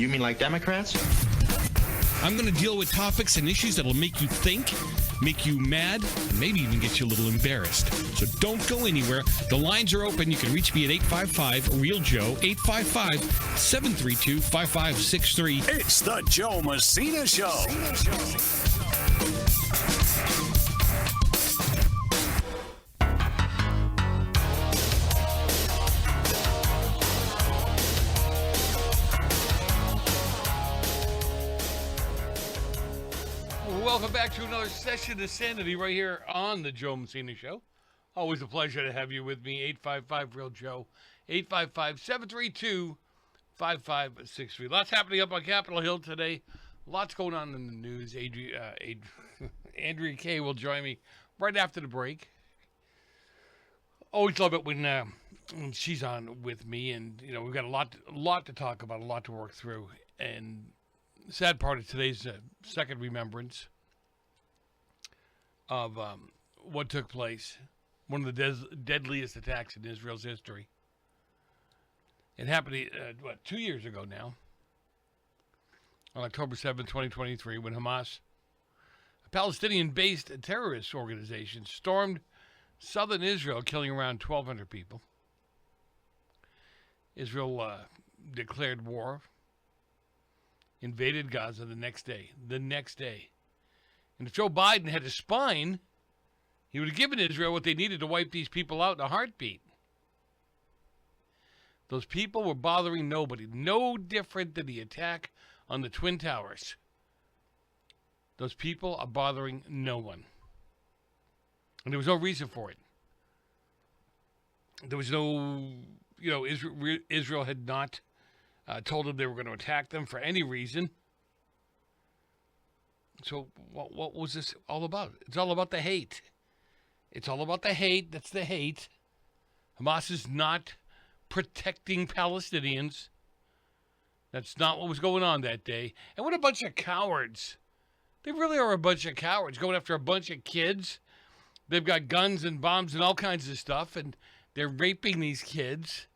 You mean like Democrats? I'm going to deal with topics and issues that will make you think, make you mad, and maybe even get you a little embarrassed. So don't go anywhere. The lines are open. You can reach me at 855-REAL-JOE, 855-732-5563. It's the Joe Messina Show. Welcome back to another session of Sanity right here on the Joe Messina Show. Always a pleasure to have you with me. 855-REAL-JOE, 855-732-5563. Lots happening up on Capitol Hill today. Lots going on in the news. Andrea Kaye will join me right after the break. Always love it when she's on with me, and we've got a lot to talk about, a lot to work through. And the sad part of today's second remembrance of what took place, one of the deadliest attacks in Israel's history. It happened, 2 years ago now, on October 7, 2023, when Hamas, a Palestinian-based terrorist organization, stormed southern Israel, killing around 1,200 people. Israel declared war, invaded Gaza the next day. And if Joe Biden had a spine, he would have given Israel what they needed to wipe these people out in a heartbeat. Those people were bothering nobody. No different than the attack on the Twin Towers. Those people are bothering no one. And there was no reason for it. There was no, Israel had not told them they were going to attack them for any reason. So what was this all about? It's all about the hate. It's all about the hate. That's the hate. Hamas is not protecting Palestinians. That's not what was going on that day. And what a bunch of cowards. They really are a bunch of cowards going after a bunch of kids. They've got guns and bombs and all kinds of stuff, and they're raping these kids,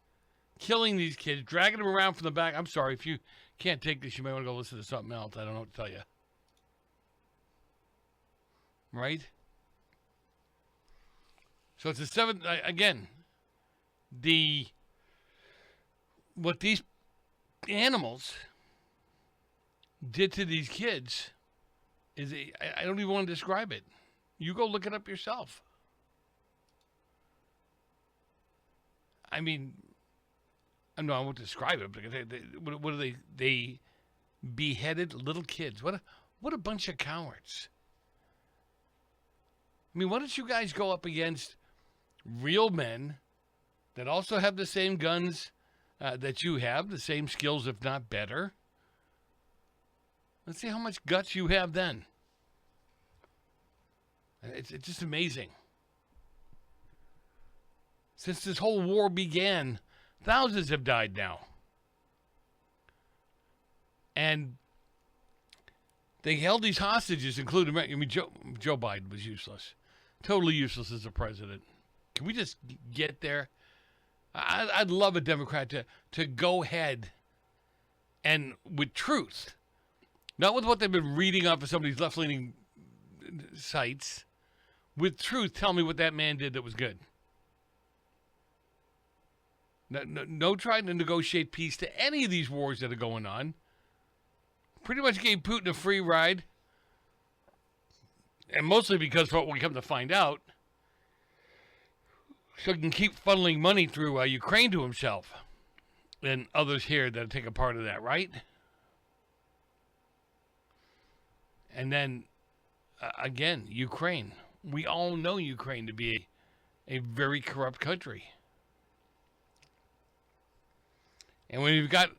killing these kids, dragging them around from the back. I'm sorry, if you can't take this, you may want to go listen to something else. I don't know what to tell you. Right? So it's the seventh, again, what these animals did to these kids is, I don't even want to describe it. You go look it up yourself. I mean, I won't describe it, because what are they? They beheaded little kids. What a bunch of cowards. I mean, why don't you guys go up against real men that also have the same guns that you have, the same skills, if not better? Let's see how much guts you have then. It's just amazing. Since this whole war began, thousands have died now. And they held these hostages, including, Joe Biden was useless. Totally useless as a president. Can we just get there? I'd love a Democrat to go ahead and, with truth, not with what they've been reading off of somebody's left-leaning sites, with truth, tell me what that man did that was good. No trying to negotiate peace to any of these wars that are going on. Pretty much gave Putin a free ride. And mostly because, what we come to find out, so he can keep funneling money through Ukraine to himself and others here that take a part of that, right? And then, again, Ukraine. We all know Ukraine to be a very corrupt country. And when you've got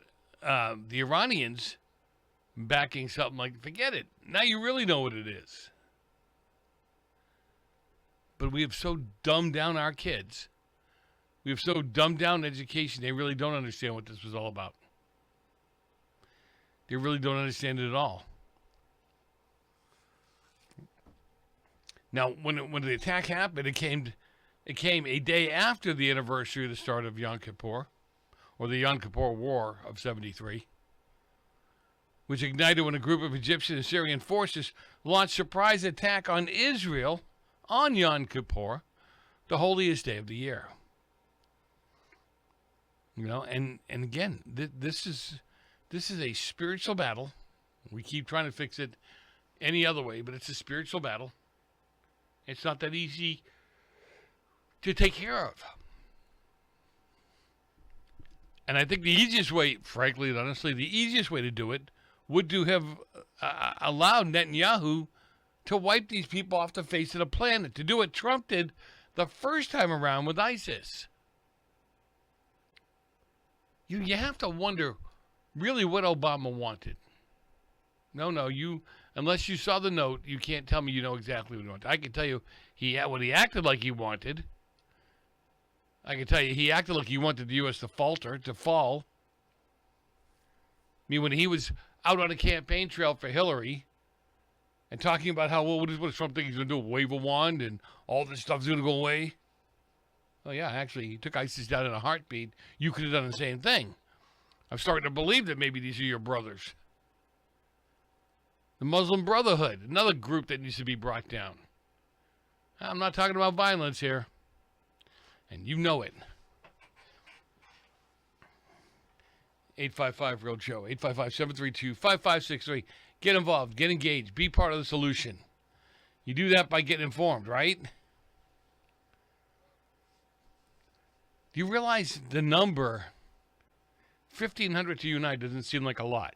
the Iranians backing something like, forget it. Now you really know what it is. But we have so dumbed down our kids. We have so dumbed down education, they really don't understand what this was all about. They really don't understand it at all. Now, when the attack happened, it came a day after the anniversary of the start of Yom Kippur, or the Yom Kippur War of 73. which ignited when a group of Egyptian and Syrian forces launched a surprise attack on Israel on Yom Kippur, the holiest day of the year. And again, this is a spiritual battle. We keep trying to fix it any other way, but it's a spiritual battle. It's not that easy to take care of. And I think the easiest way, frankly and honestly, the easiest way to do it would to have allowed Netanyahu to wipe these people off the face of the planet, to do what Trump did the first time around with ISIS. You have to wonder really what Obama wanted. No, unless you saw the note, you can't tell me you know exactly what he wanted. I can tell you what he acted like he wanted. I can tell you he acted like he wanted the U.S. to fall. I mean, when he was out on a campaign trail for Hillary and talking about how, what does Trump think he's going to do? Wave a wand and all this stuff's going to go away? Oh, yeah, actually, he took ISIS down in a heartbeat. You could have done the same thing. I'm starting to believe that maybe these are your brothers. The Muslim Brotherhood, another group that needs to be brought down. I'm not talking about violence here. And you know it. 855 Real Joe. 855-732-5563. Get involved. Get engaged. Be part of the solution. You do that by getting informed, right? Do you realize the number 1,500 to unite doesn't seem like a lot?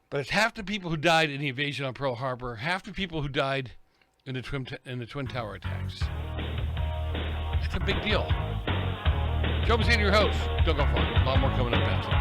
But it's half the people who died in the invasion on Pearl Harbor, half the people who died in the Twin Tower attacks. That's a big deal. Joe Messina, your host. Don't go far. A lot more coming up after.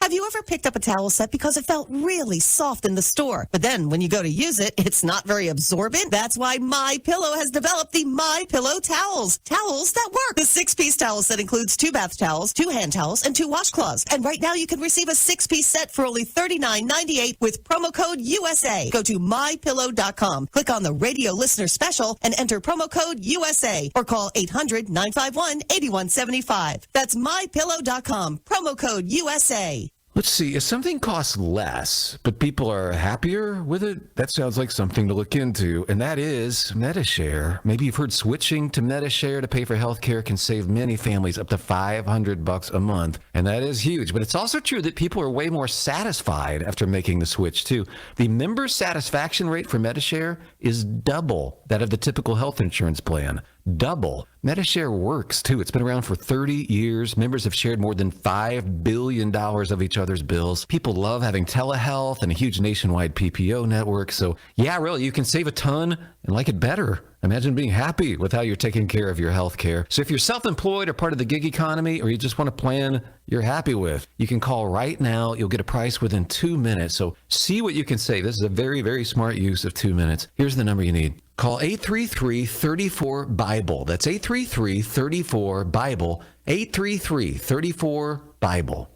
Have you ever picked up a towel set because it felt really soft in the store, but then when you go to use it, it's not very absorbent? That's why MyPillow has developed the MyPillow towels. Towels that work. The 6-piece towel set includes 2 bath towels, 2 hand towels, and 2 washcloths. And right now you can receive a 6-piece set for only $39.98 with promo code USA. Go to MyPillow.com, click on the radio listener special, and enter promo code USA, or call 800-951-8175. That's MyPillow.com, promo code USA. Let's see, if something costs less, but people are happier with it, that sounds like something to look into, and that is MediShare. Maybe you've heard switching to MediShare to pay for healthcare can save many families up to $500 a month, and that is huge. But it's also true that people are way more satisfied after making the switch, too. The member satisfaction rate for MediShare is double that of the typical health insurance plan. Double. MediShare works, too. It's been around for 30 years. Members have shared more than $5 billion of each other's bills. People love having telehealth and a huge nationwide PPO network. So, yeah, really, you can save a ton and like it better. Imagine being happy with how you're taking care of your health care. So if you're self-employed or part of the gig economy, or you just want a plan you're happy with, you can call right now. You'll get a price within 2 minutes. So see what you can save. This is a very, very smart use of 2 minutes. Here's the number you need. Call 833-34-BIBLE. That's 833-34-BIBLE. 833-34-BIBLE.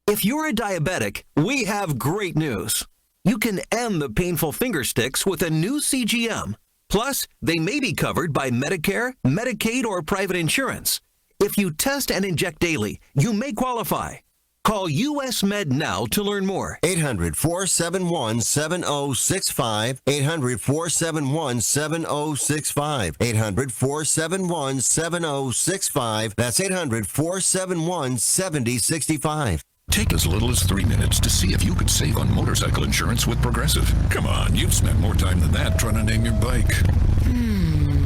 If you're a diabetic, we have great news. You can end the painful finger sticks with a new CGM. Plus, they may be covered by Medicare, Medicaid, or private insurance. If you test and inject daily, you may qualify. Call US Med now to learn more. 800-471-7065. 800-471-7065. 800-471-7065. That's 800-471-7065. Take as little as 3 minutes to see if you could save on motorcycle insurance with Progressive. Come on, you've spent more time than that trying to name your bike.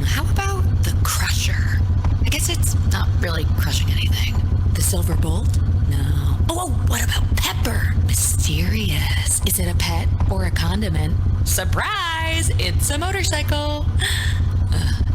How about the Crusher? I guess it's not really crushing anything. The Silver Bolt? No. Oh, what about Pepper? Mysterious. Is it a pet or a condiment? Surprise! It's a motorcycle.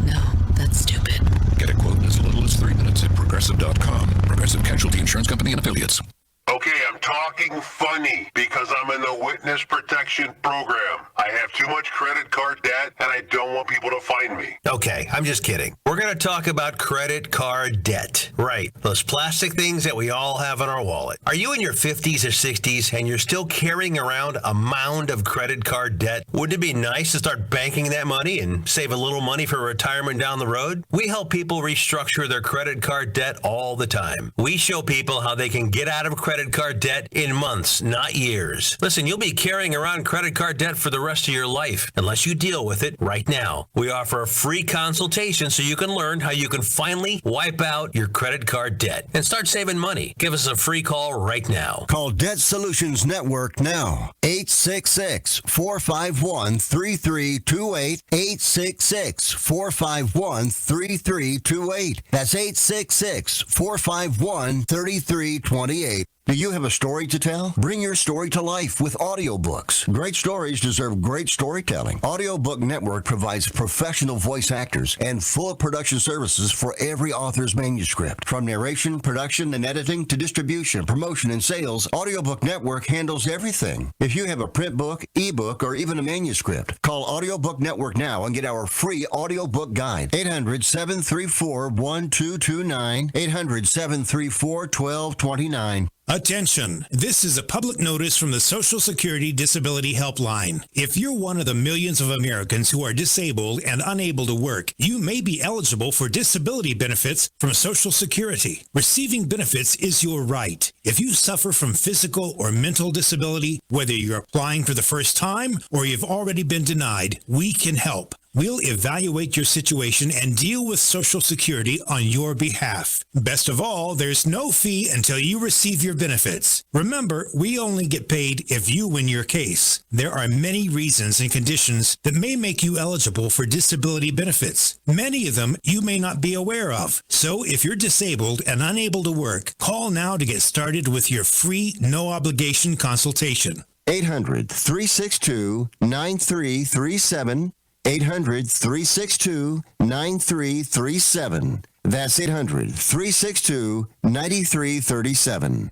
No, that's stupid. Get a quote in as little as 3 minutes at Progressive.com. Progressive Casualty Insurance Company and Affiliates. Okay, I'm talking funny because I'm I'm in the witness protection program. I have too much credit card debt, and I don't want people to find me. Okay, I'm just kidding. We're going to talk about credit card debt. Right, those plastic things that we all have in our wallet. Are you in your 50s or 60s and you're still carrying around a mound of credit card debt? Wouldn't it be nice to start banking that money and save a little money for retirement down the road? We help people restructure their credit card debt all the time. We show people how they can get out of credit card debt in months, not years. Listen, you'll be carrying around credit card debt for the rest of your life unless you deal with it right now. We offer a free consultation so you can learn how you can finally wipe out your credit card debt and start saving money. Give us a free call right now. Call Debt Solutions Network now. 866-451-3328. 866-451-3328. That's 866-451-3328. Do you have a story to tell? Bring your story to life with audiobooks. Great stories deserve great storytelling. Audiobook Network provides professional voice actors and full production services for every author's manuscript. From narration, production, and editing to distribution, promotion, and sales, Audiobook Network handles everything. If you have a print book, ebook, or even a manuscript, call Audiobook Network now and get our free audiobook guide. 800-734-1229. 800-734-1229. Attention! This is a public notice from the Social Security Disability Helpline. If you're one of the millions of Americans who are disabled and unable to work, you may be eligible for disability benefits from Social Security. Receiving benefits is your right. If you suffer from physical or mental disability, whether you're applying for the first time or you've already been denied, we can help. We'll evaluate your situation and deal with Social Security on your behalf. Best of all, there's no fee until you receive your benefits. Remember, we only get paid if you win your case. There are many reasons and conditions that may make you eligible for disability benefits. Many of them you may not be aware of. So if you're disabled and unable to work, call now to get started with your free, no-obligation consultation. 800-362-9337. 800-362-9337. That's 800-362-9337.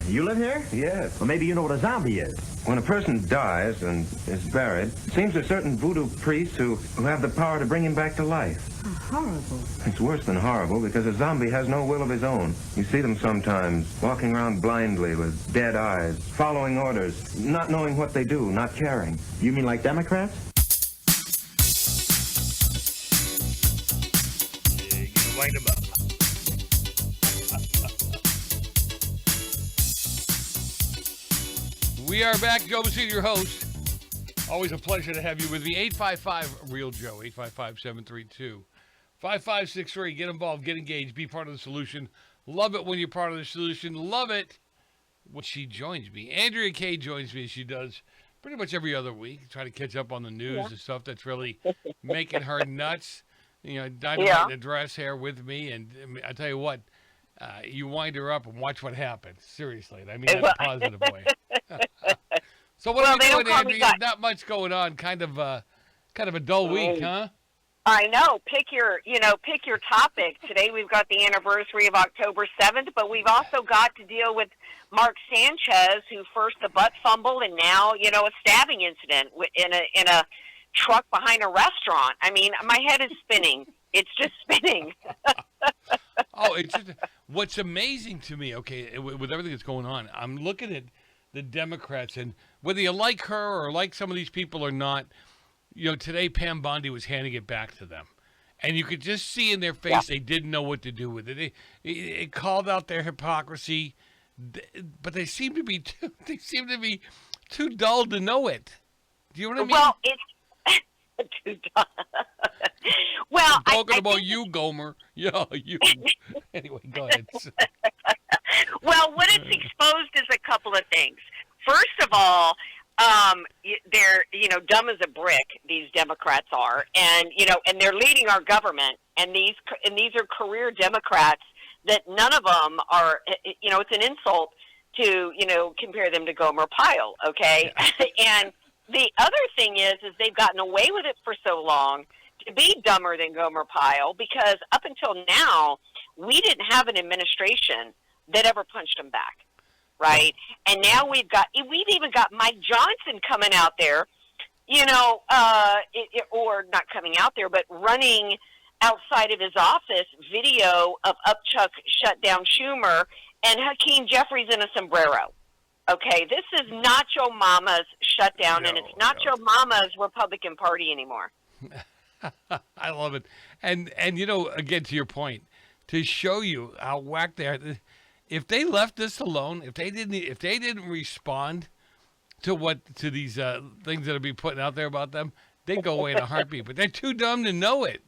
You live here? Yes. Well, maybe you know what a zombie is. When a person dies and is buried, it seems there's certain voodoo priests who have the power to bring him back to life. Oh, horrible. It's worse than horrible because a zombie has no will of his own. You see them sometimes walking around blindly with dead eyes, following orders, not knowing what they do, not caring. You mean like Democrats? Light them up. We are back. Joe Messina, your host. Always a pleasure to have you with me. 855-REAL-JOE, 855-732-5563. Get involved, get engaged, be part of the solution. Love it when you're part of the solution. Love it when she joins me. Andrea Kaye joins me as she does pretty much every other week. Try to catch up on the news and stuff that's really making her nuts. You know, dynamite in a dress hair with me, and I tell you what, you wind her up and watch what happens. Seriously, I mean that in a positive way. So what are we doing, Andrea? Not much going on. Kind of a dull week, huh? I know. Pick your topic. Today we've got the anniversary of October 7th, but we've also got to deal with Mark Sanchez, who first the butt fumble and now a stabbing incident in a truck behind a restaurant. I mean, my head is spinning. It's just spinning. What's amazing to me, okay, with everything that's going on, I'm looking at the Democrats, and whether you like her or like some of these people or not, today Pam Bondi was handing it back to them. And you could just see in their face they didn't know what to do with it. It called out their hypocrisy, but they seem to be too dull to know it. Do you know what I mean? Well, it's well, I'm talking about you, Gomer. Yeah, you. Anyway, go ahead. Well, what it's exposed is a couple of things. First of all, they're dumb as a brick. These Democrats are, and they're leading our government. And these are career Democrats that none of them are. It's an insult to compare them to Gomer Pyle. Okay, and the other thing is they've gotten away with it for so long to be dumber than Gomer Pyle, because up until now, we didn't have an administration that ever punched them back. right? And now we've even got Mike Johnson coming out there, or not coming out there, but running outside of his office video of Upchuck shut down Schumer and Hakeem Jeffries in a sombrero. Okay, this is Nacho Mama's shutdown, and it's Nacho Mama's Republican Party anymore. I love it. And again, to your point, to show you how whacked they are, if they left this alone, if they didn't respond to these things that are being put out there about them, they'd go away in a heartbeat. But they're too dumb to know it.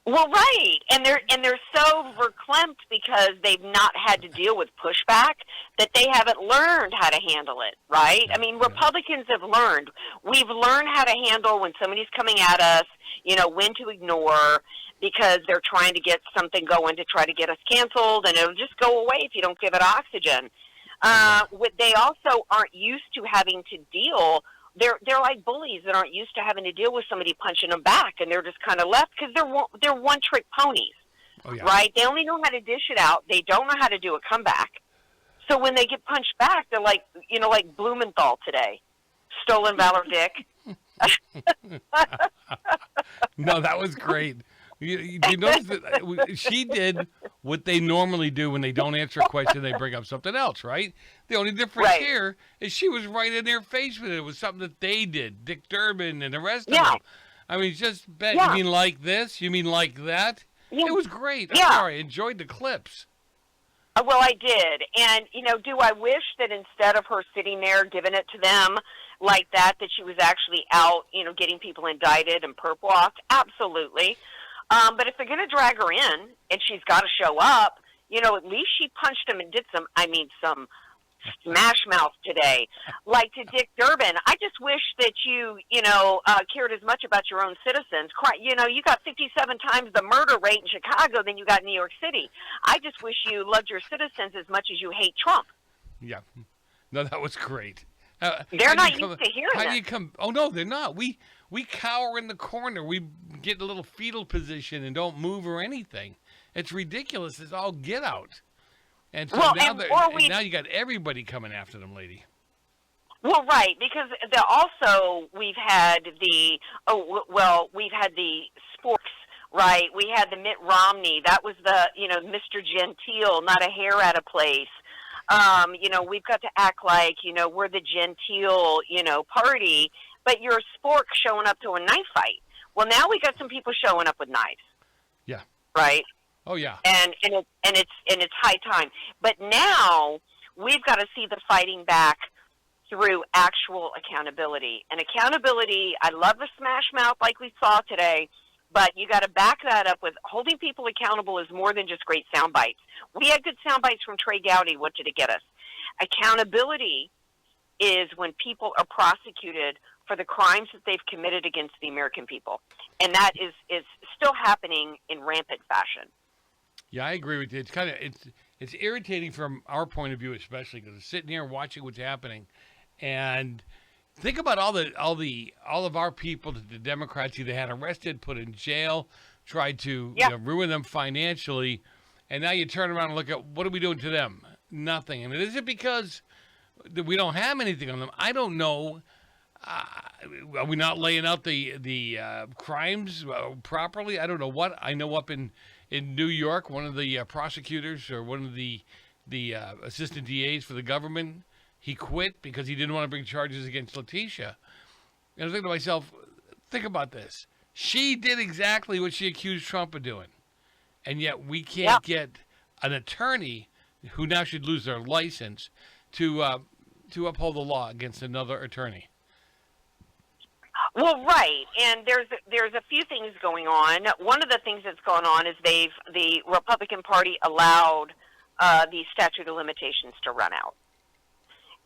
Well, right, and they're so verklempt because they've not had to deal with pushback that they haven't learned how to handle it, right? I mean, Republicans have learned. We've learned how to handle when somebody's coming at us, when to ignore, because they're trying to get something going to try to get us canceled, and it'll just go away if you don't give it oxygen. They also aren't used to having to deal. They're like bullies that aren't used to having to deal with somebody punching them back, and they're just kind of left because they're one-trick ponies, right? They only know how to dish it out. They don't know how to do a comeback. So when they get punched back, they're like, like Blumenthal today, stolen valor, Dick. No, that was great. You notice that she did what they normally do when they don't answer a question, they bring up something else, right? The only difference here is she was right in their face with it. It was something that they did, Dick Durbin and the rest of them. I mean, just bet. You mean like this? You mean like that? It was great. I'm sorry, I enjoyed the clips. Well, I did. And, do I wish that instead of her sitting there giving it to them like that she was actually out, getting people indicted and perp walked? Absolutely. But if they're going to drag her in and she's got to show up, at least she punched him and did some smash mouth today. Like to Dick Durbin, I just wish that you cared as much about your own citizens. You got 57 times the murder rate in Chicago than you got in New York City. I just wish you loved your citizens as much as you hate Trump. Yeah. No, that was great. They're not used to hearing that. Oh, no, they're not. We cower in the corner. We get in a little fetal position and don't move or anything. It's ridiculous. It's all get out. And so now you got everybody coming after them, lady. Well, right, because we've had the sporks, right? We had the Mitt Romney. That was the Mr. Gentile, not a hair out of place. We've got to act like we're the genteel party, but you're a spork showing up to a knife fight. Well, now we got some people showing up with knives. Yeah. Right. Oh yeah. And it's high time. But now we've got to see the fighting back through actual accountability. And accountability, I love the smash mouth like we saw today, but you got to back that up with holding people accountable is more than just great sound bites. We had good sound bites from Trey Gowdy. What did it get us? Accountability is when people are prosecuted for the crimes that they've committed against the American people. And that is still happening in rampant fashion. Yeah, I agree with you. It's irritating from our point of view, especially because we're sitting here watching what's happening, and think about all of our people that the Democrats either had arrested, put in jail, tried to ruin them financially, and now you turn around and look at what are we doing to them? Nothing. And is it because we don't have anything on them? I don't know. Are we not laying out the crimes properly? I don't know what. I know up in New York, one of the prosecutors or one of the assistant DAs for the government, he quit because he didn't want to bring charges against Letitia. And I was thinking to myself, think about this. She did exactly what she accused Trump of doing. And yet we can't get an attorney who now should lose their license to uphold the law against another attorney. Well, right, and there's a few things going on. One of the things that's going on is the Republican Party allowed the statute of limitations to run out,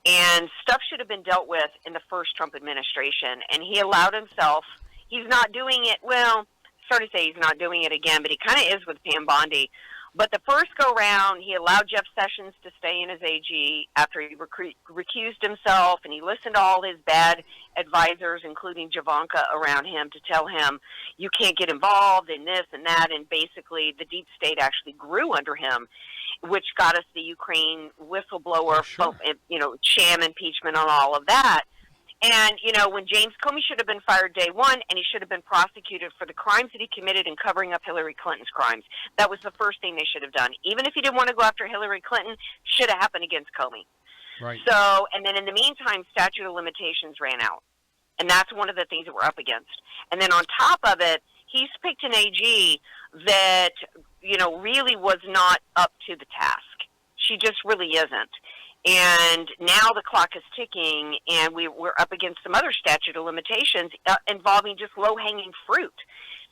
and stuff should have been dealt with in the first Trump administration, and he allowed himself. He's not doing it. Well, sorry to say he's not doing it again, but he kind of is with Pam Bondi. But the first go-round, he allowed Jeff Sessions to stay in as AG after he recused himself, and he listened to all his bad advisors, including Javanka, around him to tell him, you can't get involved in this and that, and basically the deep state actually grew under him, which got us the Ukraine whistleblower, sham impeachment on all of that. And, when James Comey should have been fired day one, and he should have been prosecuted for the crimes that he committed in covering up Hillary Clinton's crimes. That was the first thing they should have done. Even if he didn't want to go after Hillary Clinton, should have happened against Comey. Right. So, and then in the meantime, statute of limitations ran out. And that's one of the things that we're up against. And then on top of it, he's picked an AG that, really was not up to the task. She just really isn't. And now the clock is ticking, and we're up against some other statute of limitations involving just low-hanging fruit.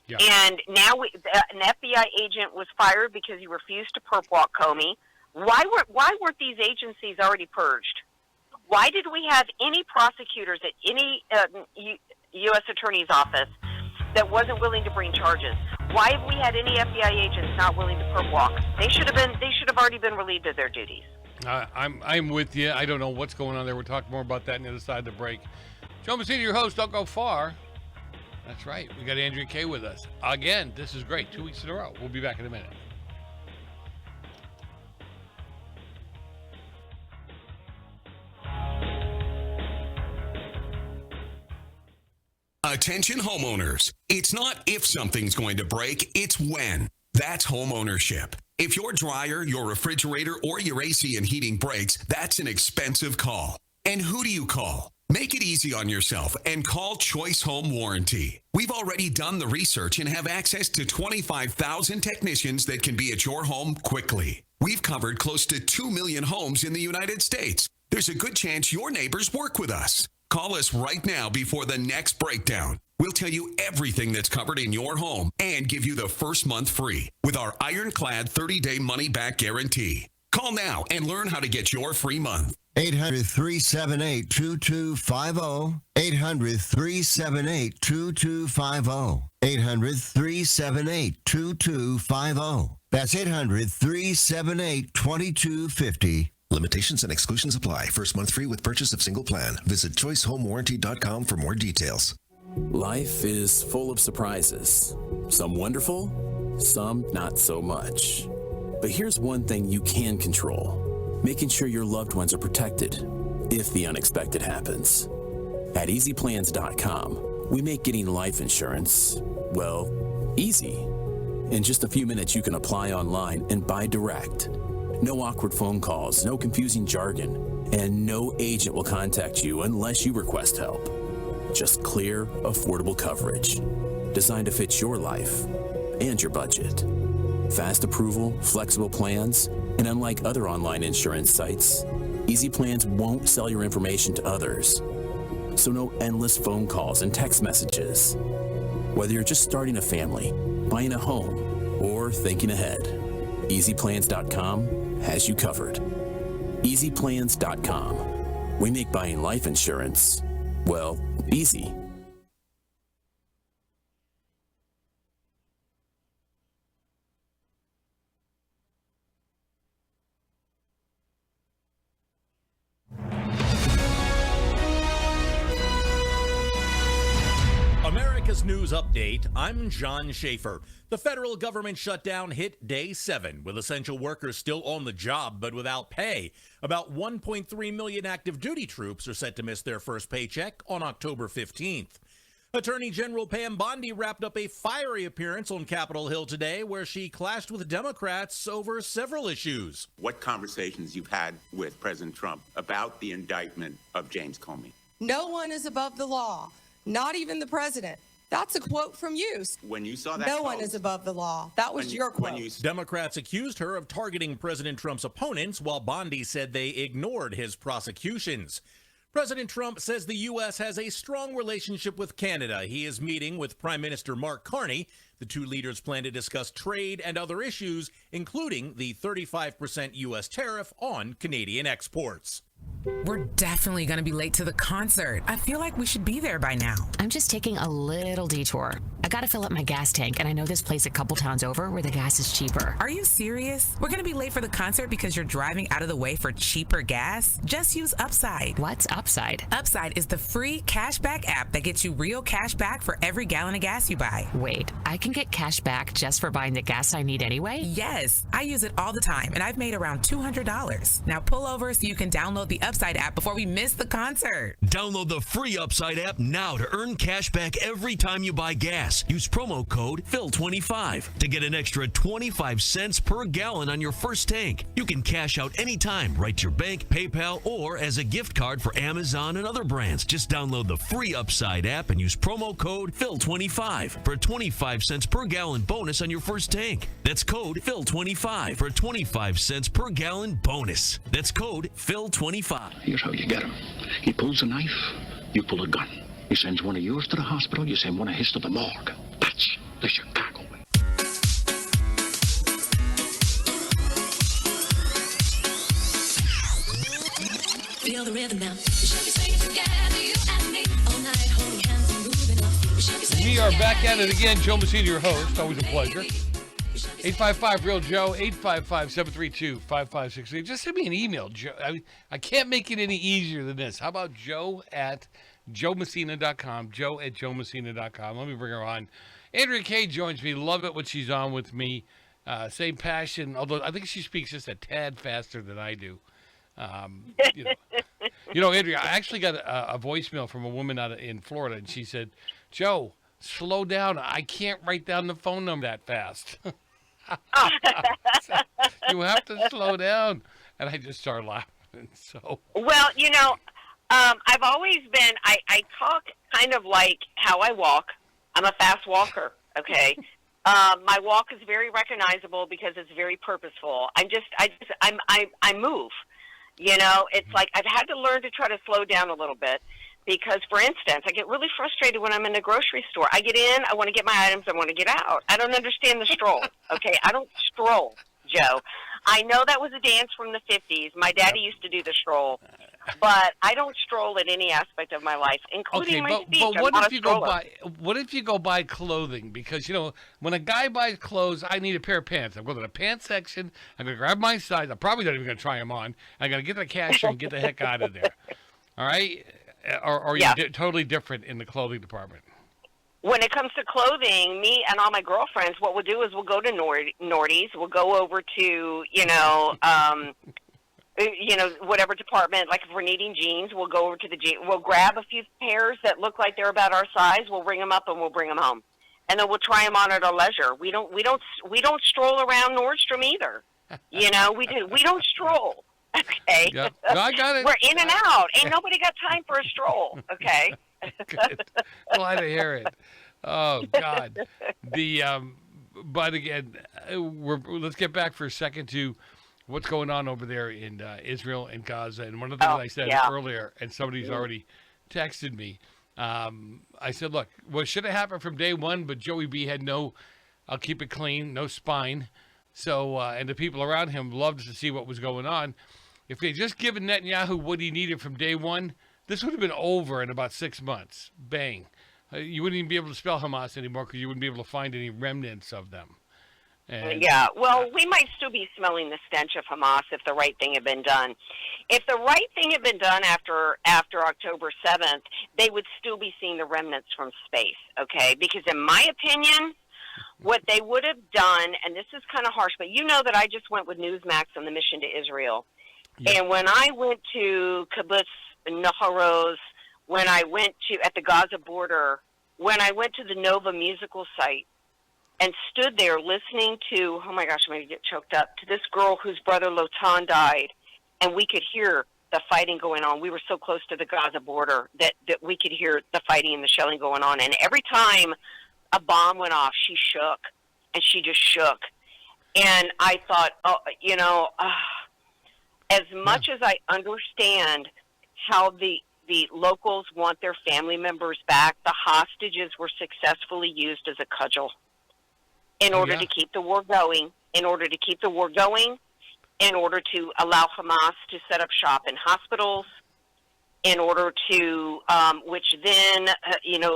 Yeah. And now an FBI agent was fired because he refused to perp walk Comey. Why weren't these agencies already purged? Why did we have any prosecutors at any U.S. Attorney's office that wasn't willing to bring charges? Why have we had any FBI agents not willing to perp walk? They should have already been relieved of their duties. I'm with you. I don't know what's going on there. We'll talk more about that on the other side of the break. Joe Messina, your host. Don't go far. That's right. We got Andrea Kaye with us. Again, this is great. 2 weeks in a row. We'll be back in a minute. Attention homeowners. It's not if something's going to break, it's when. That's homeownership. If your dryer, your refrigerator, or your AC and heating breaks, that's an expensive call. And who do you call? Make it easy on yourself and call Choice Home Warranty. We've already done the research and have access to 25,000 technicians that can be at your home quickly. We've covered close to 2 million homes in the United States. There's a good chance your neighbors work with us. Call us right now before the next breakdown. We'll tell you everything that's covered in your home and give you the first month free with our ironclad 30-day money-back guarantee. Call now and learn how to get your free month. 800-378-2250. 800-378-2250. 800-378-2250. That's 800-378-2250. Limitations and exclusions apply. First month free with purchase of single plan. Visit choicehomewarranty.com for more details. Life is full of surprises. Some wonderful, some not so much. But here's one thing you can control: making sure your loved ones are protected if the unexpected happens. At easyplans.com, we make getting life insurance, well, easy. In just a few minutes, you can apply online and buy direct. No awkward phone calls, no confusing jargon, and no agent will contact you unless you request help. Just clear, affordable coverage, designed to fit your life and your budget. Fast approval, flexible plans, and unlike other online insurance sites, Easy Plans won't sell your information to others. So no endless phone calls and text messages. Whether you're just starting a family, buying a home, or thinking ahead, EasyPlans.com has you covered. EasyPlans.com. We make buying life insurance, well, easy. America's News Update, I'm John Schaefer. The federal government shutdown hit day 7, with essential workers still on the job but without pay. About 1.3 million active duty troops are set to miss their first paycheck on October 15th. Attorney General Pam Bondi wrapped up a fiery appearance on Capitol Hill today, where she clashed with Democrats over several issues. What conversations you've had with President Trump about the indictment of James Comey? No one is above the law, not even the president. That's a quote from you. When you saw that No one is above the law. That was your quote. Democrats accused her of targeting President Trump's opponents, while Bondi said they ignored his prosecutions. President Trump says the U.S. has a strong relationship with Canada. He is meeting with Prime Minister Mark Carney. The two leaders plan to discuss trade and other issues, including the 35% U.S. tariff on Canadian exports. We're definitely going to be late to the concert. I feel like we should be there by now. I'm just taking a little detour. I I've got to fill up my gas tank, and I know this place a couple towns over where the gas is cheaper. Are you serious? We're going to be late for the concert because you're driving out of the way for cheaper gas? Just use Upside. What's Upside? Upside is the free cashback app that gets you real cash back for every gallon of gas you buy. Wait, I can get cash back just for buying the gas I need anyway? Yes, I use it all the time, and I've made around $200. Now pull over so you can download the Upside app before we miss the concert. Download the free Upside app now to earn cash back every time you buy gas. Use promo code PHIL25 to get an extra 25 cents per gallon on your first tank. You can cash out anytime, right to your bank, PayPal, or as a gift card for Amazon and other brands. Just download the free Upside app and use promo code PHIL25 for a 25 cents per gallon bonus on your first tank. That's code PHIL25 for a 25 cents per gallon bonus. That's code PHIL25. Here's how you get him. He pulls a knife, you pull a gun. He sends one of yours to the hospital, you send one of his to the morgue. That's the Chicago way. Feel the rhythm now. We should be singing together, you and me, all night, holding hands and moving off. We should be singing We are back at it again. Joe Messina, your host. Always a pleasure. 855-REAL-JOE, 855-732-5568. Just send me an email, Joe. I can't make it any easier than this. How about joe@joemessina.com, joe@joemessina.com. Let me bring her on. Andrea Kaye joins me. Love it when she's on with me. Same passion, although I think she speaks just a tad faster than I do. Andrea, I actually got a voicemail from a woman out in Florida, and she said, Joe, slow down. I can't write down the phone number that fast. You have to slow down. And I just started laughing. So. Well, I've always been, I talk kind of like how I walk. I'm a fast walker, okay? My walk is very recognizable because it's very purposeful. I move. It's like I've had to learn to try to slow down a little bit because, for instance, I get really frustrated when I'm in the grocery store. I get in, I want to get my items, I want to get out. I don't understand the stroll, okay? I don't stroll, Joe. I know that was a dance from the 50s. My daddy used to do the stroll. But I don't stroll in any aspect of my life, including my speech. But what if you go buy clothing? Because when a guy buys clothes, I need a pair of pants. I'm going to the pants section. I'm going to grab my size. I'm probably not even going to try them on. I'm going to get the cashier and get the heck out of there. All right? Or are you totally different in the clothing department? When it comes to clothing, me and all my girlfriends, what we'll do is we'll go to Nordy's. We'll go over to whatever department, like if we're needing jeans, we'll go over to the jeans. We'll grab a few pairs that look like they're about our size. We'll ring them up and we'll bring them home, and then we'll try them on at our leisure. We don't stroll around Nordstrom either. We don't stroll. Okay. Yep. No, I got it. We're in and out. Ain't nobody got time for a stroll. Okay. Good. Glad to hear it. Oh God. But again, let's get back for a second to what's going on over there in Israel and Gaza. And one of the things I said earlier, and somebody's already texted me, I said, look, what should have happened from day one, but Joey B had no, I'll keep it clean, no spine. So, and the people around him loved to see what was going on. If they just given Netanyahu what he needed from day one, this would have been over in about 6 months. Bang. You wouldn't even be able to spell Hamas anymore because you wouldn't be able to find any remnants of them. And, well, we might still be smelling the stench of Hamas if the right thing had been done. If the right thing had been done after October 7th, they would still be seeing the remnants from space, okay? Because in my opinion, what they would have done, and this is kind of harsh, but you know that I just went with Newsmax on the mission to Israel. Yep. And when I went to Kibbutz Naharoz, when I went to, at the Gaza border, when I went to the Nova musical site and stood there listening to, oh my gosh, I'm going to get choked up, to this girl whose brother Lotan died, and we could hear the fighting going on. We were so close to the Gaza border that we could hear the fighting and the shelling going on. And every time a bomb went off, she shook, and she just shook. And I thought, as much as I understand how the locals want their family members back, the hostages were successfully used as a cudgel in order to keep the war going, in order to allow Hamas to set up shop in hospitals, in order to, which then,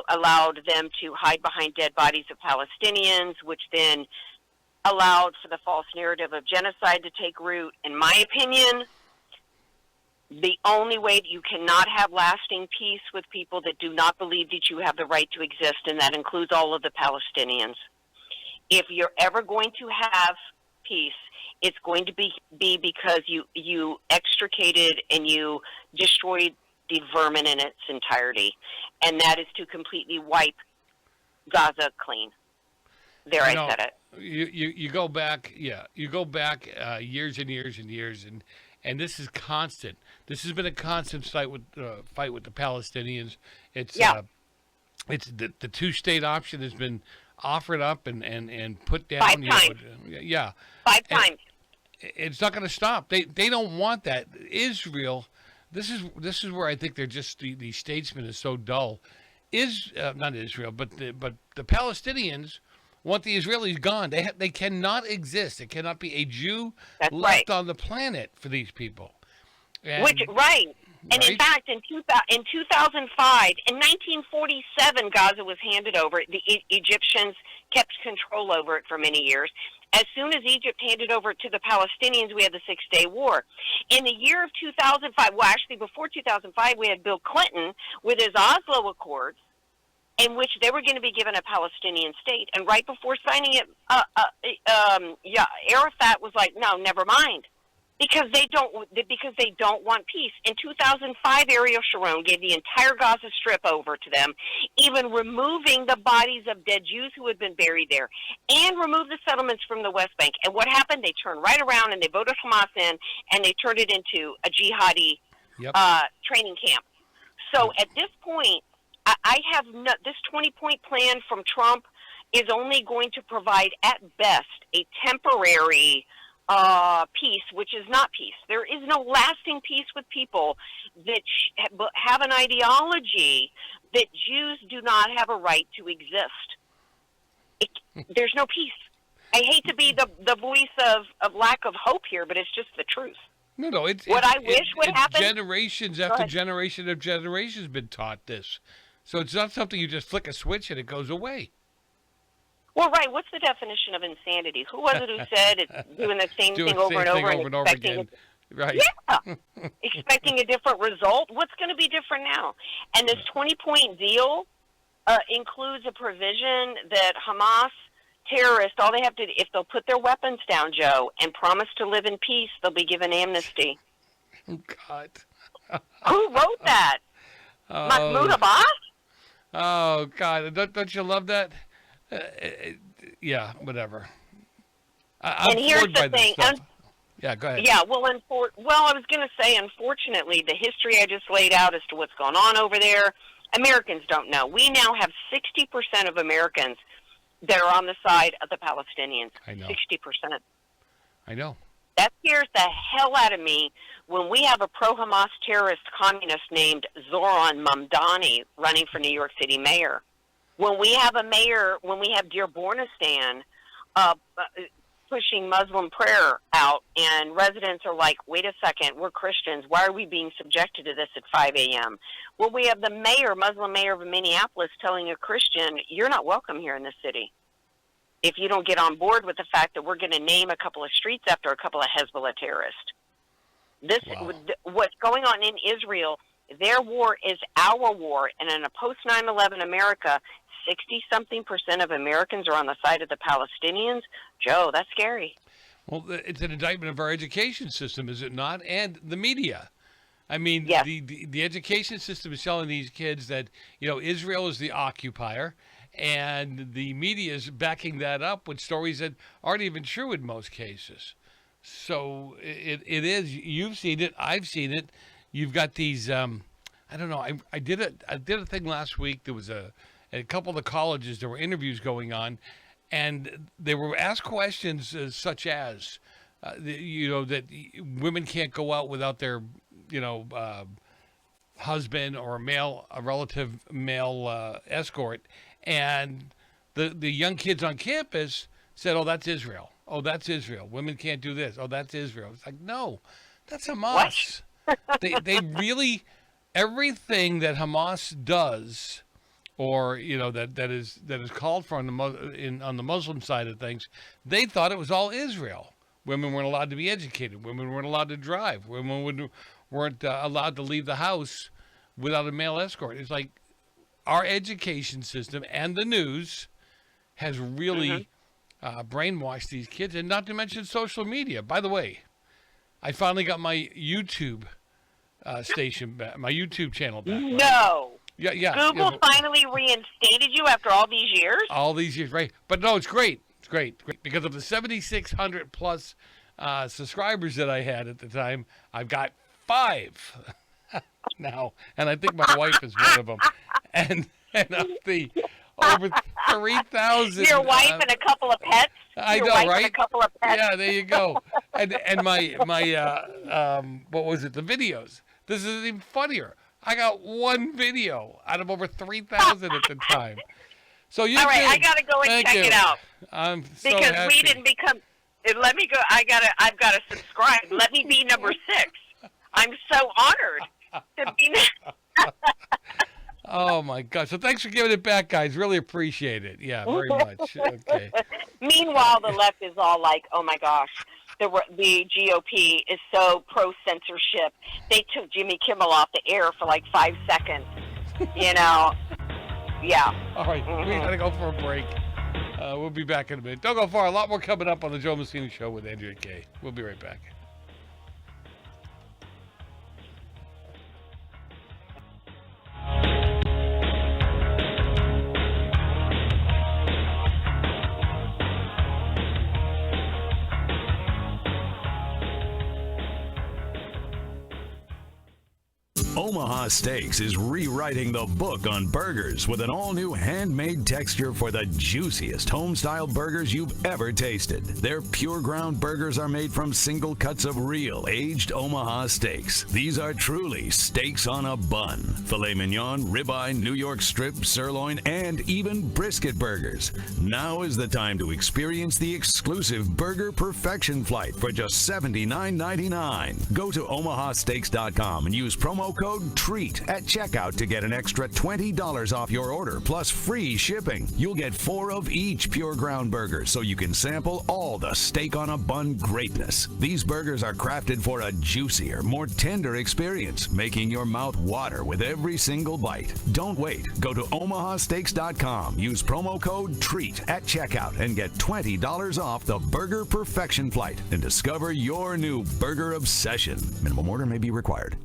allowed them to hide behind dead bodies of Palestinians, which then allowed for the false narrative of genocide to take root. In my opinion, the only way that you cannot have lasting peace with people that do not believe that you have the right to exist, and that includes all of the Palestinians. If you're ever going to have peace, it's going to be because you extricated and you destroyed the vermin in its entirety, and that is to completely wipe Gaza clean. There, I said it. You go back, you go back years and years and years, and this is constant. This has been a constant fight with the Palestinians. It's it's the two-state option has been offered up and put down. 5 times. 5 times. It's not going to stop. They don't want that. Israel. This is where I think they're just the statesman is so dull. Not Israel, but the Palestinians want the Israelis gone. They cannot exist. There cannot be a Jew left on the planet for these people. And, And in fact, in 2005, in 1947, Gaza was handed over. The Egyptians kept control over it for many years. As soon as Egypt handed over to the Palestinians, we had the Six-Day War. In the year of 2005, well, actually before 2005, we had Bill Clinton with his Oslo Accords, in which they were going to be given a Palestinian state. And right before signing it, Arafat was like, "No, never mind," because they don't want peace. In 2005, Ariel Sharon gave the entire Gaza Strip over to them, even removing the bodies of dead Jews who had been buried there, and removed the settlements from the West Bank. And what happened? They turned right around and they voted Hamas in, and they turned it into a jihadi training camp. So at this point, I have this 20-point plan from Trump is only going to provide, at best, a temporary peace, which is not peace. There is no lasting peace with people that have an ideology that Jews do not have a right to exist. There's no peace. I hate to be the voice of lack of hope here, but it's just the truth. No, it's what I wish would happen. Generations after generation of generations been taught this. So it's not something you just flick a switch and it goes away. Well, right. What's the definition of insanity? Who was it who said it's doing the same thing over and over again? Right. Yeah. Expecting a different result. What's going to be different now? And this 20-point deal includes a provision that Hamas terrorists, all they have to do, if they'll put their weapons down, Joe, and promise to live in peace, they'll be given amnesty. Oh, God. Who wrote that? Mahmoud Abbas? Oh, God. Don't you love that? Yeah, whatever. And here's the thing. Yeah, go ahead. Yeah, I was going to say, unfortunately, the history I just laid out as to what's going on over there, Americans don't know. We now have 60% of Americans that are on the side of the Palestinians. I know. 60%. I know. That scares the hell out of me when we have a pro-Hamas terrorist communist named Zoran Mamdani running for New York City mayor. When we have Dear Bornistan pushing Muslim prayer out, and residents are like, wait a second, we're Christians. Why are we being subjected to this at 5 a.m.? Well, we have the Muslim mayor of Minneapolis telling a Christian, you're not welcome here in the city if you don't get on board with the fact that we're going to name a couple of streets after a couple of Hezbollah terrorists. What's going on in Israel, their war is our war, and in a post-9/11 America, 60-something% of Americans are on the side of the Palestinians. Joe, that's scary. Well, it's an indictment of our education system, is it not? And the media. I mean, the education system is telling these kids that, Israel is the occupier, and the media is backing that up with stories that aren't even true in most cases. So it is. You've seen it. I've seen it. You've got these. I don't know. I did a thing last week. There was at a couple of the colleges. There were interviews going on, and they were asked questions such as, that women can't go out without their, husband or a relative male escort, and the young kids on campus said, "Oh, that's Israel. Oh, that's Israel. Women can't do this. Oh, that's Israel." It's like, no, that's Hamas. they really, everything that Hamas does, or that is called for on the Muslim side of things, they thought it was all Israel. Women weren't allowed to be educated. Women weren't allowed to drive. Women weren't allowed to leave the house without a male escort. It's like our education system and the news has really brainwashed these kids, and not to mention social media. By the way, I finally got my YouTube station back, my YouTube channel back. Right? No. Yeah. Google finally reinstated you after all these years? All these years, right. But no, it's great. It's great. Because of the 7,600 plus subscribers that I had at the time, I've got 5 now. And I think my wife is one of them. And of the over 3,000. Your wife and a couple of pets? I Your know, wife right? And a couple of pets? Yeah, there you go. And my what was it? The videos. This is even funnier. I got 1 video out of over 3,000 at the time. So you. All right, I gotta go and Thank check you. it out. I'm so because happy. we didn't become. Let me go. I've gotta subscribe. Let me be number 6. I'm so honored to be. Oh my God! So thanks for giving it back, guys. Really appreciate it. Yeah, very much. Okay. Meanwhile, the left is all like, "Oh my gosh, the GOP is so pro censorship. They took Jimmy Kimmel off the air for like 5 seconds." Yeah. All right, we gotta go for a break. We'll be back in a minute. Don't go far. A lot more coming up on the Joe Messina Show with Andrea Kaye. We'll be right back. Omaha Steaks is rewriting the book on burgers with an all-new handmade texture for the juiciest home-style burgers you've ever tasted. Their pure ground burgers are made from single cuts of real, aged Omaha steaks. These are truly steaks on a bun. Filet mignon, ribeye, New York strip, sirloin, and even brisket burgers. Now is the time to experience the exclusive Burger Perfection Flight for just $79.99. Go to omahasteaks.com and use promo code TREAT at checkout to get an extra $20 off your order, plus free shipping. You'll get 4 of each pure ground burger, so you can sample all the steak on a bun greatness. These burgers are crafted for a juicier, more tender experience, making your mouth water with every single bite. Don't wait. Go to omahasteaks.com, use promo code TREAT at checkout, and get $20 off the Burger Perfection Flight and discover your new burger obsession. Minimum order may be required.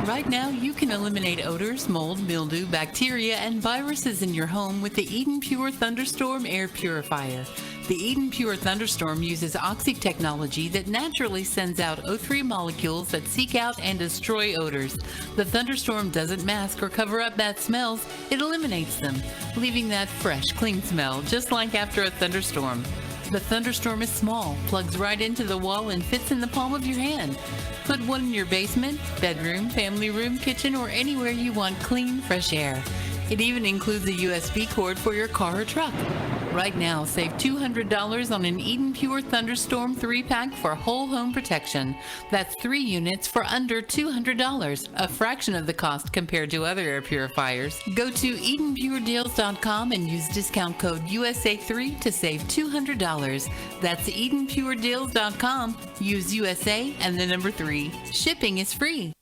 Right now, you can eliminate odors, mold, mildew, bacteria, and viruses in your home with the Eden Pure Thunderstorm Air Purifier. The Eden Pure Thunderstorm uses oxy technology that naturally sends out O3 molecules that seek out and destroy odors. The Thunderstorm doesn't mask or cover up bad smells, it eliminates them, leaving that fresh, clean smell, just like after a thunderstorm. The Thunderstorm is small, plugs right into the wall, and fits in the palm of your hand. Put one in your basement, bedroom, family room, kitchen, or anywhere you want clean, fresh air. It even includes a USB cord for your car or truck. Right now, save $200 on an Eden Pure Thunderstorm 3-pack for whole home protection. That's 3 units for under $200, a fraction of the cost compared to other air purifiers. Go to EdenPureDeals.com and use discount code USA3 to save $200. That's EdenPureDeals.com. Use USA and the number 3. Shipping is free.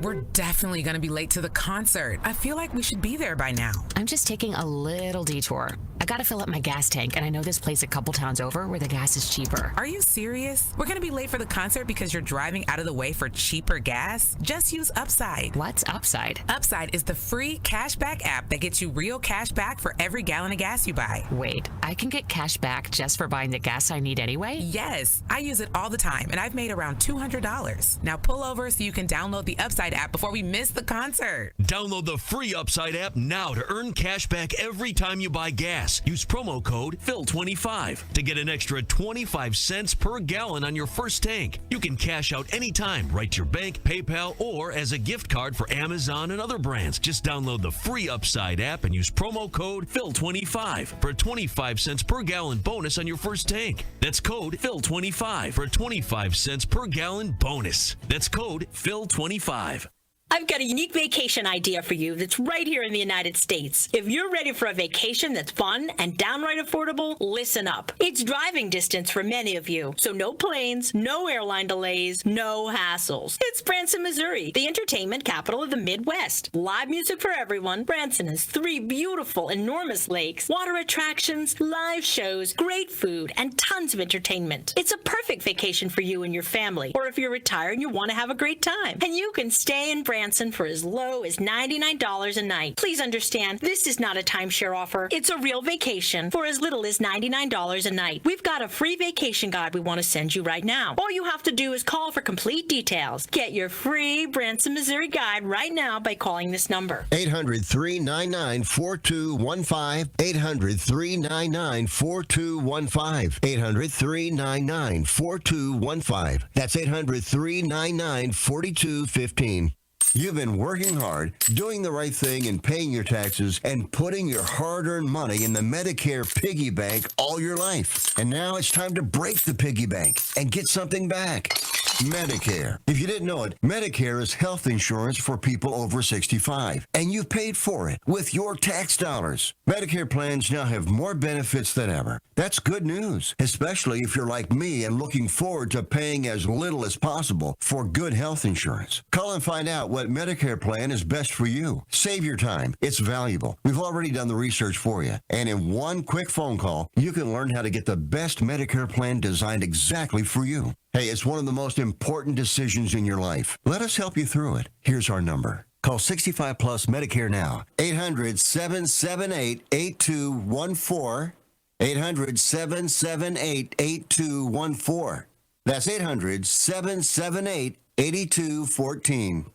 We're definitely going to be late to the concert. I feel like we should be there by now. I'm just taking a little detour. I gotta fill up my gas tank, and I know this place a couple towns over where the gas is cheaper. Are you serious? We're going to be late for the concert because you're driving out of the way for cheaper gas? Just use Upside. What's Upside? Upside is the free cashback app that gets you real cash back for every gallon of gas you buy. Wait, I can get cash back just for buying the gas I need anyway? Yes, I use it all the time, and I've made around $200. Now pull over so you can download the Upside app before we miss the concert. Download the free Upside app now to earn cash back every time you buy gas. Use promo code PHIL25 to get an extra 25 cents per gallon on your first tank. You can cash out anytime, right to your bank, PayPal, or as a gift card for Amazon and other brands. Just download the free Upside app and use promo code PHIL25 for a 25 cents per gallon bonus on your first tank. That's code PHIL25 for a 25 cents per gallon bonus. That's code PHIL25. I've got a unique vacation idea for you that's right here in the United States. If you're ready for a vacation that's fun and downright affordable, listen up. It's driving distance for many of you, so no planes, no airline delays, no hassles. It's Branson, Missouri, the entertainment capital of the Midwest. Live music for everyone. Branson has 3 beautiful, enormous lakes, water attractions, live shows, great food, and tons of entertainment. It's a perfect vacation for you and your family, or if you're retired and you want to have a great time. And you can stay in Branson for as low as $99 a night. Please understand, this is not a timeshare offer. It's a real vacation for as little as $99 a night. We've got a free vacation guide we want to send you right now. All you have to do is call for complete details. Get your free Branson, Missouri guide right now by calling this number. 800-399-4215. 800-399-4215. 800-399-4215. That's 800-399-4215. You've been working hard, doing the right thing and paying your taxes and putting your hard-earned money in the Medicare piggy bank all your life. And now it's time to break the piggy bank and get something back. Medicare. If you didn't know it, Medicare is health insurance for people over 65, and you've paid for it with your tax dollars. Medicare plans now have more benefits than ever. That's good news, especially if you're like me and looking forward to paying as little as possible for good health insurance. Call and find out what Medicare plan is best for you. Save your time. It's valuable. We've already done the research for you, and in one quick phone call, you can learn how to get the best Medicare plan designed exactly for you. Hey, it's one of the most important decisions in your life. Let us help you through it. Here's our number. Call 65 Plus Medicare now. 800-778-8214. 800-778-8214. That's 800-778-8214.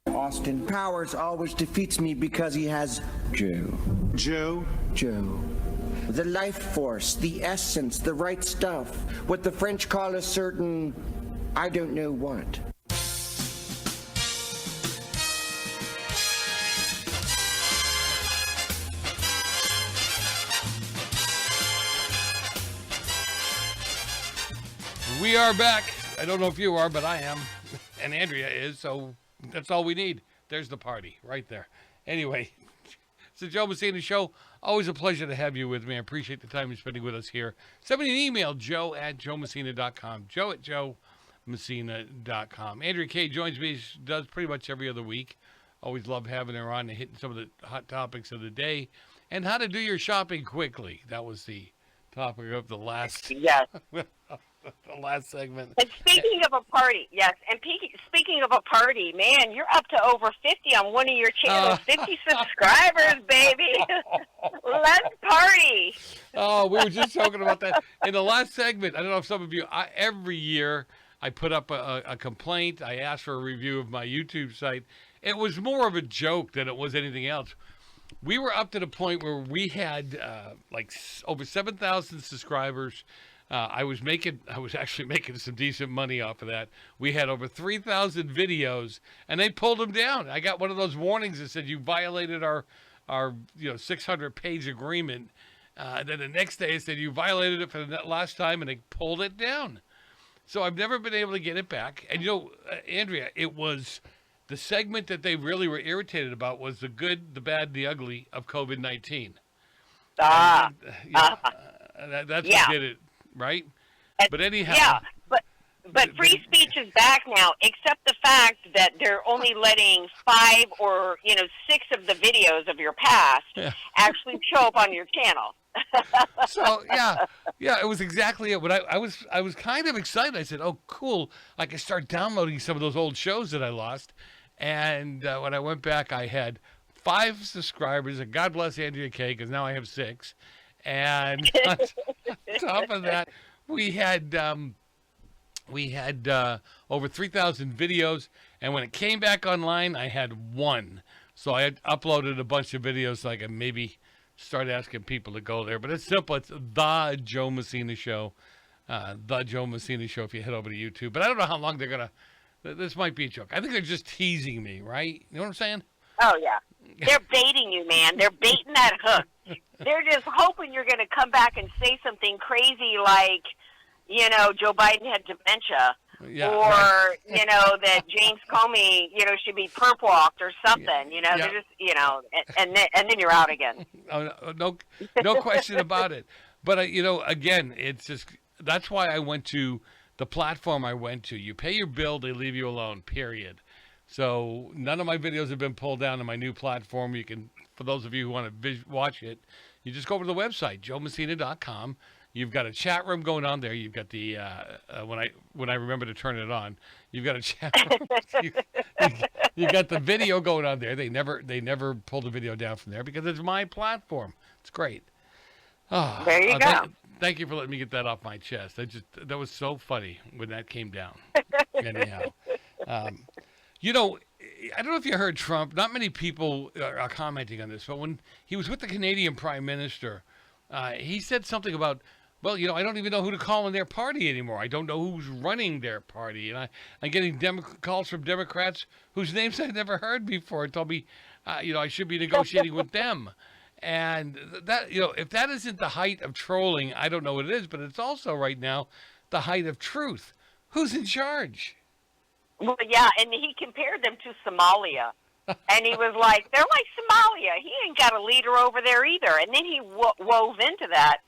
Austin Powers always defeats me because he has Joe. Joe? Joe. The life force, the essence, the right stuff. What the French call a certain, I don't know what. We are back. I don't know if you are, but I am. And Andrea is, so that's all we need. There's the party right there. Anyway, it's the Joe Messina Show. Always a pleasure to have you with me. I appreciate the time you're spending with us here. Send me an email, joe@joemessina.com. joe@joemessina.com. Andrea Kaye joins me. She does pretty much every other week. Always love having her on and hitting some of the hot topics of the day. And how to do your shopping quickly. That was the topic of the last... Yes. The last segment. And speaking of a party, yes, and speaking of a party, man, you're up to over 50 on one of your channels. 50 subscribers, baby. Let's party. Oh, we were just talking about that in the last segment. I don't know if some of you, every year I put up a complaint. I asked for a review of my YouTube site. It was more of a joke than it was anything else. We were up to the point where we had like over 7,000 subscribers. I was actually making some decent money off of that. We had over 3,000 videos, and they pulled them down. I got one of those warnings that said you violated our 600-page agreement. Then the next day it said you violated it for the last time, and they pulled it down. So I've never been able to get it back. And Andrea, it was the segment that they really were irritated about was the good, the bad, the ugly of COVID-19. That's what did it. Right? But anyhow. Yeah, but free speech is back now, except the fact that they're only letting 5 or 6 of the videos of your past actually show up on your channel. So it was exactly it. But I was kind of excited. I said, "Oh, cool! I can start downloading some of those old shows that I lost." And when I went back, I had 5 subscribers, and God bless Andrea Kaye, because now I have 6. And on top of that, we had over 3,000 videos, and when it came back online, I had 1. So I had uploaded a bunch of videos so I could maybe start asking people to go there. But it's simple. It's The Joe Messina Show. The Joe Messina Show if you head over to YouTube. But I don't know how long they're going to... This might be a joke. I think they're just teasing me, right? You know what I'm saying? Oh, yeah. They're baiting you, man. They're baiting that hook. They're just hoping you're going to come back and say something crazy like, Joe Biden had dementia. Yeah, or right. that James Comey should be perp walked or something. Yeah. They're just and then you're out again. Oh, no question about it. But again, it's just that's why I went to the platform I went to. You pay your bill, they leave you alone. Period. So none of my videos have been pulled down on my new platform. You can, for those of you who want to watch it, you just go over to the website joemessina.com. You've got a chat room going on there. You've got the when I remember to turn it on, you've got a chat room. you got the video going on there. They never pull the video down from there because it's my platform. It's great. Oh, there you go. Thank you for letting me get that off my chest. That was so funny when that came down. Anyhow, I don't know if you heard Trump. Not many people are commenting on this, but when he was with the Canadian Prime Minister, he said something about, well, I don't even know who to call in their party anymore. I don't know who's running their party. And I'm getting calls from Democrats whose names I've never heard before. Told me, I should be negotiating with them. And that, if that isn't the height of trolling, I don't know what it is. But it's also right now the height of truth. Who's in charge? Well, yeah, and he compared them to Somalia. And he was like, they're like Somalia. He ain't got a leader over there either. And then he wove into that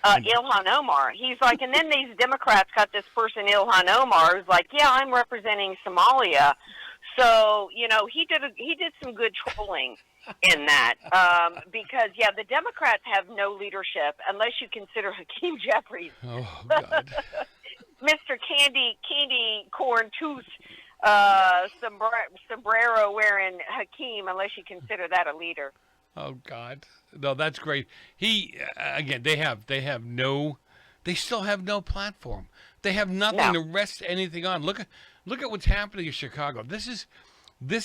Ilhan Omar. He's like, and then these Democrats got this person, Ilhan Omar, who's like, yeah, I'm representing Somalia. So, he did some good trolling in that. Because, yeah, the Democrats have no leadership unless you consider Hakeem Jeffries. Oh, God. Mr. Candy Corn Tooth sombrero wearing Hakeem, unless you consider that a leader. Oh God, no, that's great. He again, they still have no platform. They have nothing to rest anything on. Look at what's happening in Chicago. This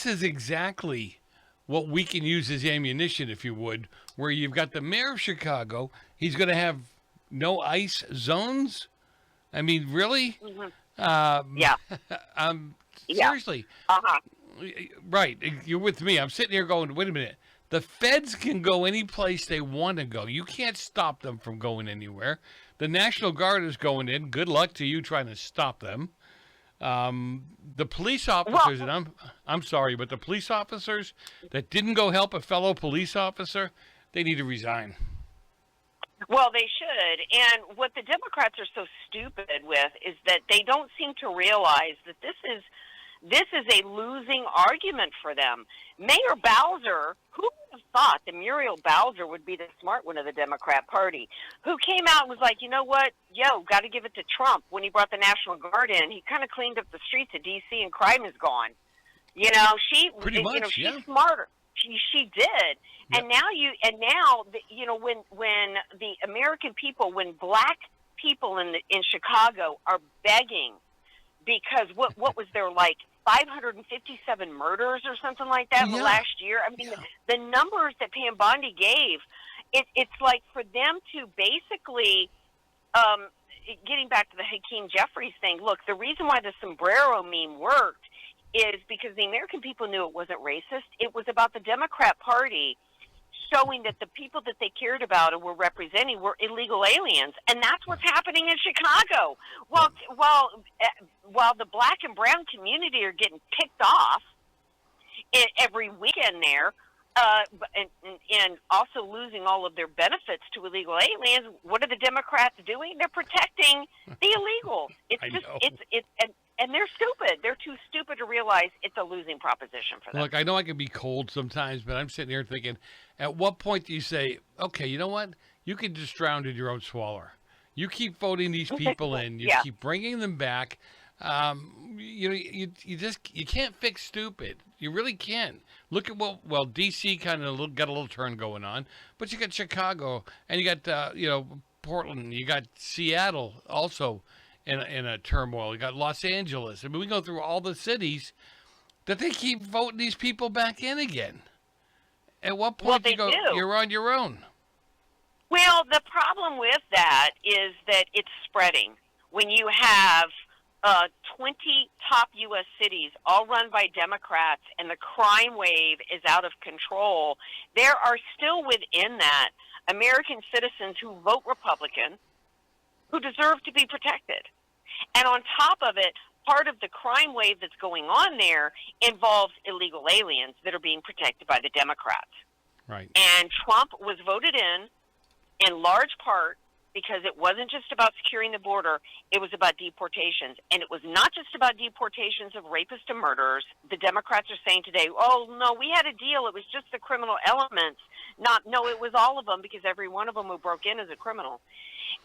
is exactly what we can use as ammunition, if you would, where you've got the mayor of Chicago. He's going to have no ICE zones. I mean, really? Mm-hmm. Seriously. Uh-huh. Right. You're with me. I'm sitting here going, wait a minute. The feds can go any place they want to go. You can't stop them from going anywhere. The National Guard is going in. Good luck to you trying to stop them. The police officers, and I'm sorry, but the police officers that didn't go help a fellow police officer, they need to resign. Well, they should. And what the Democrats are so stupid with is that they don't seem to realize that this is a losing argument for them. Mayor Bowser, who would have thought that Muriel Bowser would be the smart one of the Democrat Party, who came out and was like, you know what, got to give it to Trump. When he brought the National Guard in, he kind of cleaned up the streets of D.C. and crime is gone. Pretty much, she's smarter. She did. Yep. And now when the American people, when black people in Chicago are begging because what was there, like 557 murders or something like that in the last year? I mean, the numbers that Pam Bondi gave, it's like for them to basically, getting back to the Hakeem Jeffries thing, look, the reason why the sombrero meme worked is because the American people knew it wasn't racist. It was about the Democrat Party showing that the people that they cared about and were representing were illegal aliens. And that's what's happening in Chicago. While the black and brown community are getting picked off every weekend there, and also losing all of their benefits to illegal aliens, what are the Democrats doing? They're protecting the illegals. And they're stupid. They're too stupid to realize it's a losing proposition for them. Look, I know I can be cold sometimes, but I'm sitting here thinking, at what point do you say, okay, you know what? You can just drown in your own swallow. You keep voting these people in. You keep bringing them back. You can't fix stupid. You really can't. Look at D.C. kind of got a little turn going on, but you got Chicago and you got Portland. You got Seattle also in a turmoil. You got Los Angeles. I mean, we go through all the cities that they keep voting these people back in again. At what point do you go, you're on your own? Well, the problem with that is that it's spreading. When you have 20 top U.S. cities all run by Democrats and the crime wave is out of control, there are still within that American citizens who vote Republican who deserve to be protected. And on top of it, part of the crime wave that's going on there involves illegal aliens that are being protected by the Democrats. Right. And Trump was voted in large part because it wasn't just about securing the border, it was about deportations. And it was not just about deportations of rapists and murderers. The Democrats are saying today, oh, no, we had a deal. It was just the criminal elements. No, it was all of them because every one of them who broke in is a criminal.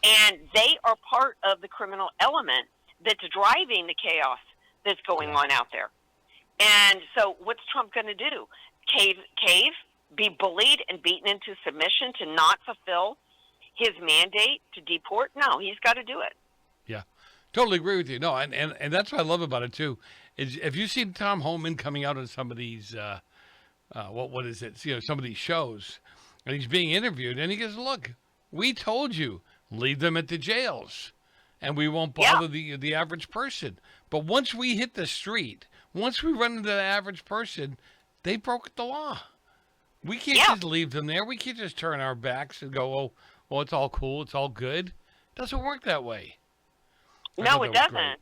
And they are part of the criminal element that's driving the chaos that's going on out there. And so what's Trump going to do? Cave, be bullied and beaten into submission to not fulfill his mandate to deport? No, he's got to do it. Yeah, totally agree with you. No, and that's what I love about it too. Is if you see Tom Homan coming out on some of these, what is it? You know, some of these shows, and he's being interviewed, and he goes, "Look, we told you, leave them at the jails, and we won't bother the average person. But once we hit the street, once we run into the average person, they broke the law. We can't just leave them there. We can't just turn our backs and go, oh, well, it's all cool, it's all good. It doesn't work that way." No, it doesn't.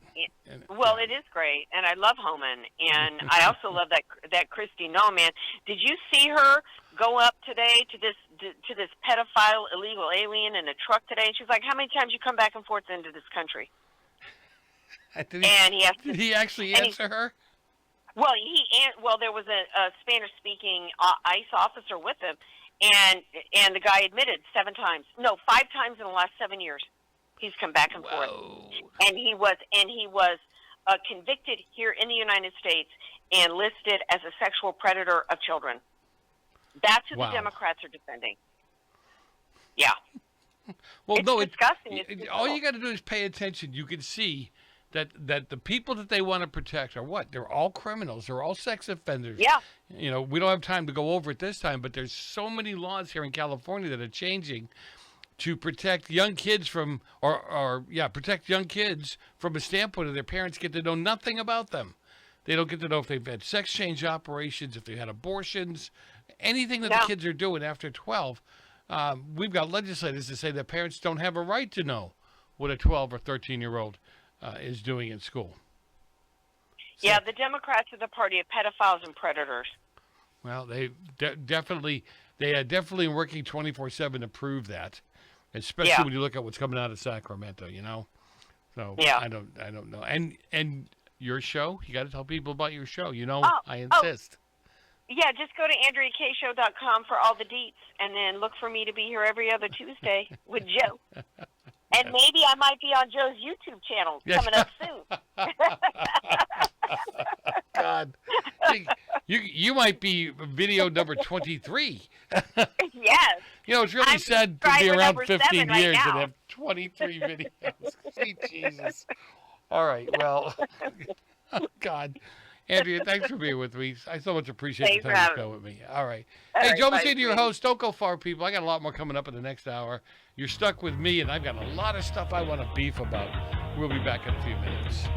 Well, it is great, and I love Homan, and I also love that Christy No, man. Did you see her go up today to this pedophile illegal alien in a truck today? And she's like, "How many times you come back and forth into this country?" Did he actually answer her? Well, there was a Spanish-speaking ICE officer with him, and the guy admitted 5 times in the last 7 years, he's come back and forth, and he was convicted here in the United States and listed as a sexual predator of children. That's who the Democrats are defending. Yeah. Well, it's disgusting. All you got to do is pay attention. You can see that the people that they want to protect are what? They're all criminals. They're all sex offenders. Yeah. You know, we don't have time to go over it this time, but there's so many laws here in California that are changing to protect young kids from, protect young kids from a standpoint of their parents get to know nothing about them. They don't get to know if they've had sex change operations, if they've had abortions, anything that the kids are doing after 12. We've got legislators that say that parents don't have a right to know what a 12 or 13-year-old is doing in school. So, yeah, the Democrats are the party of pedophiles and predators. Well, they definitely are working 24/7 to prove that, especially when you look at what's coming out of Sacramento. You know, so I don't know. And your show, you got to tell people about your show. You know, I insist. Yeah, just go to AndreaKayeShow.com for all the deets, and then look for me to be here every other Tuesday with Joe. And maybe I might be on Joe's YouTube channel coming up soon. God, you might be video number 23. Yes. You know, it's really sad to be around 15 right years now. and have 23 videos. Sweet Jesus. All right, well, God. Andrea, thanks for being with me. I so much appreciate the time you spent with me. All right. Hey, Joe Messina, your host. Don't go far, people. I got a lot more coming up in the next hour. You're stuck with me, and I've got a lot of stuff I want to beef about. We'll be back in a few minutes.